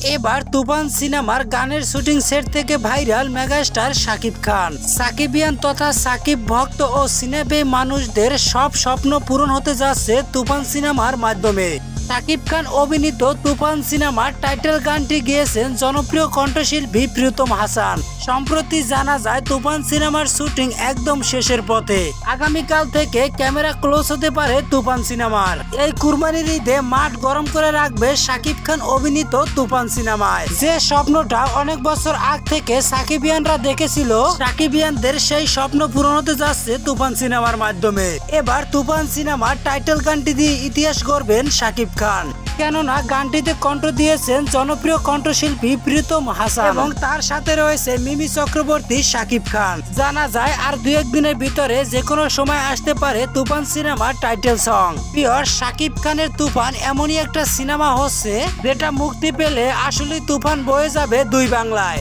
এবার তুফান সিনেমার গানের শুটিং সেট থেকে ভাইরাল মেগাস্টার শাকিব খান। সাকিবিয়ান তথা সাকিব ভক্ত ও সিনেপ্রেমী মানুষদের সব স্বপ্ন পূরণ হতে যাচ্ছে তুফান সিনেমার মাধ্যমে। শাকিব খান অভিনীত তুফান সিনেমার টাইটেল গানটি গেয়েছেন জনপ্রিয় কণ্ঠশিল্পী প্রীতম হাসান। সম্প্রতি জানা যায় তুফান সিনেমার শুটিং একদম শেষের পথে। আগামীকাল থেকে ক্যামেরা ক্লোজ হতে পারে তুফান সিনেমার। এই কুরবানির ঈদে মাঠ গরম করে রাখবে শাকিব খান অভিনীত তুফান সিনেমায়। যে স্বপ্নটা অনেক বছর আগ থেকে সাকিবিয়ানরা দেখেছিল, সাকিবিয়ানদের সেই স্বপ্ন পূরণ হতে যাচ্ছে তুফান সিনেমার মাধ্যমে। এবার তুফান সিনেমার টাইটেল গানটি দিয়ে ইতিহাস গড়বেন শাকিব খান, কেননা গানটিতে কণ্ঠ দিয়েছেন জনপ্রিয় কণ্ঠশিল্পী প্রীতম হাসান এবং তার সাথে রয়েছে মিমি চক্রবর্তী, শাকিব খান। জানা যায় আর 2-1 দিনের ভিতরে যে কোনো সময় আসতে পারে তুফান সিনেমার টাইটেল সং। পিওর শাকিব খানের তুফান এমনই একটা সিনেমা হচ্ছে যেটা মুক্তি পেলে আসলে তুফান বয়ে যাবে দুই বাংলায়।